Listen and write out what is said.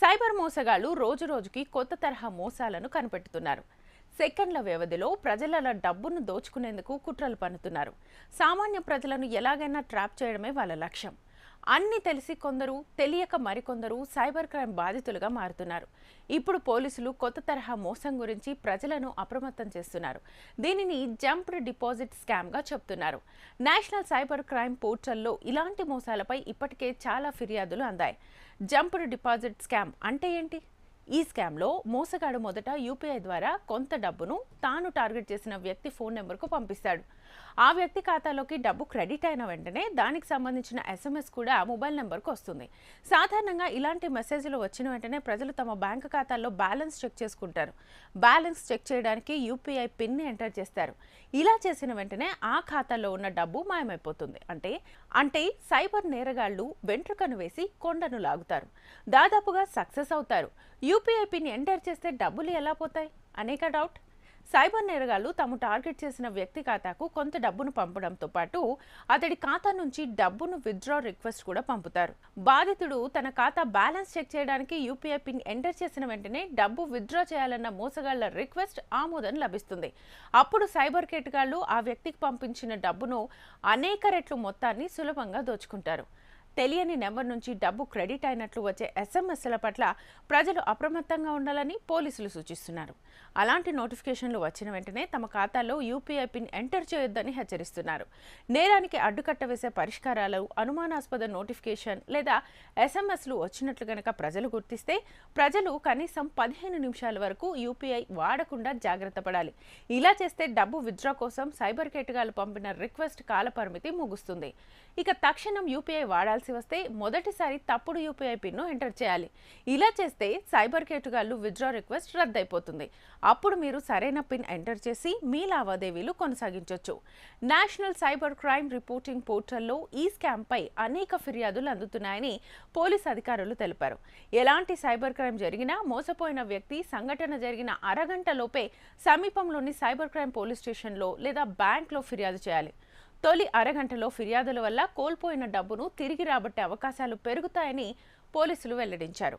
Cyber మోసగాళ్లు రోజురోజుకి కొత్త తరహా మోసాలను కనిపెడుతున్నారు. సెకండ్ల వ్యవధిలో ప్రజల డబ్బును దోచుకునేందుకు కుట్రలు పన్నుతున్నారు. సామాన్య ప్రజలను ఎలాగైనా ట్రాప్ చేయడమే వాళ్ళ లక్ష్యం. అన్ని తెలిసి కొందరు, తెలియక మరికొందరు సైబర్ క్రైమ్ బాధితులుగా మారుతున్నారు. ఇప్పుడు పోలీసులు కొత్త తరహా మోసం గురించి ప్రజలను అప్రమత్తం చేస్తున్నారు. దీనిని జంప్డ్ డిపాజిట్ స్కామ్గా చెప్తున్నారు. నేషనల్ సైబర్ క్రైమ్ పోర్టల్లో ఇలాంటి మోసాలపై ఇప్పటికే చాలా ఫిర్యాదులు అందాయి. జంప్డ్ డిపాజిట్ స్కామ్ అంటే ఏంటి? ఈ స్కామ్లో మోసగాడు మొదట యూపీఐ ద్వారా కొంత డబ్బును తాను టార్గెట్ చేసిన వ్యక్తి ఫోన్ నెంబర్కు పంపిస్తాడు. ఆ వ్యక్తి ఖాతాలోకి డబ్బు క్రెడిట్ అయిన వెంటనే దానికి సంబంధించిన SMS కూడా మొబైల్ నెంబర్కు వస్తుంది. సాధారణంగా ఇలాంటి మెసేజ్లు వచ్చిన వెంటనే ప్రజలు తమ బ్యాంకు ఖాతాల్లో బ్యాలెన్స్ చెక్ చేసుకుంటారు. బ్యాలెన్స్ చెక్ చేయడానికి యూపీఐ పిన్ని ఎంటర్ చేస్తారు. ఇలా చేసిన వెంటనే ఆ ఖాతాలో ఉన్న డబ్బు మాయమైపోతుంది. అంటే సైబర్ నేరగాళ్లు వెంట్రుకను వేసి కొండను లాగుతారు. దాదాపుగా సక్సెస్ అవుతారు. యూపీఐ పిన్ ఎంటర్ చేస్తే డబ్బులు ఎలా పోతాయి అనేక డౌట్. సైబర్ నేరగాళ్లు తాము టార్గెట్ చేసిన వ్యక్తి ఖాతాకు కొంత డబ్బును పంపడంతో పాటు అతడి ఖాతా నుంచి డబ్బును విత్డ్రా రిక్వెస్ట్ కూడా పంపుతారు. బాధితుడు తన ఖాతా బ్యాలెన్స్ చెక్ చేయడానికి యూపీఐ పిన్ ఎంటర్ చేసిన వెంటనే డబ్బు విత్డ్రా చేయాలన్న మోసగాళ్ల రిక్వెస్ట్ ఆమోదం లభిస్తుంది. అప్పుడు సైబర్ కేటగాళ్లు ఆ వ్యక్తికి పంపించిన డబ్బును అనేక రెట్లు మొత్తాన్ని సులభంగా దోచుకుంటారు. తెలియని నెంబర్ నుంచి డబ్బు క్రెడిట్ అయినట్లు వచ్చే SMSల పట్ల ప్రజలు అప్రమత్తంగా ఉండాలని పోలీసులు సూచిస్తున్నారు. అలాంటి నోటిఫికేషన్లు వచ్చిన వెంటనే తమ ఖాతాలో యూపీఐ పిన్ ఎంటర్ చేయొద్దని హెచ్చరిస్తున్నారు. నేరానికి అడ్డుకట్ట వేసే పరిష్కారాలు, అనుమానాస్పద నోటిఫికేషన్ లేదా SMSలు వచ్చినట్లు గనక ప్రజలు గుర్తిస్తే ప్రజలు కనీసం 15 నిమిషాల వరకు యూపీఐ వాడకుండా జాగ్రత్త పడాలి. ఇలా చేస్తే డబ్బు విత్డ్రా కోసం సైబర్ కేటగాళ్లు పంపిన రిక్వెస్ట్ కాలపరిమితి ముగుస్తుంది. ఇక తక్షణం యూపీఐ వాడాల్సి వస్తే మొదటిసారి తప్పుడు యూపీఐ పిన్ను ఎంటర్ చేయాలి. ఇలా చేస్తే సైబర్ కేటగాళ్లు విత్డ్రా రిక్వెస్ట్ రద్దయిపోతుంది. అప్పుడు మీరు సరైన పిన్ ఎంటర్ చేసి మీ లావాదేవీలు కొనసాగించవచ్చు. నేషనల్ సైబర్ క్రైమ్ రిపోర్టింగ్ పోర్టల్లో ఈ స్కామ్ పై అనేక ఫిర్యాదులు అందుతున్నాయని పోలీస్ అధికారులు తెలిపారు. ఎలాంటి సైబర్ క్రైమ్ జరిగినా మోసపోయిన వ్యక్తి సంఘటన జరిగిన అరగంటలోపే సమీపంలోని సైబర్ క్రైమ్ పోలీస్ స్టేషన్లో లేదా బ్యాంక్లో ఫిర్యాదు చేయాలి. తొలి అరగంటలో ఫిర్యాదుల వల్ల కోల్పోయిన డబ్బును తిరిగి రాబట్టే అవకాశాలు పెరుగుతాయని పోలీసులు వెల్లడించారు.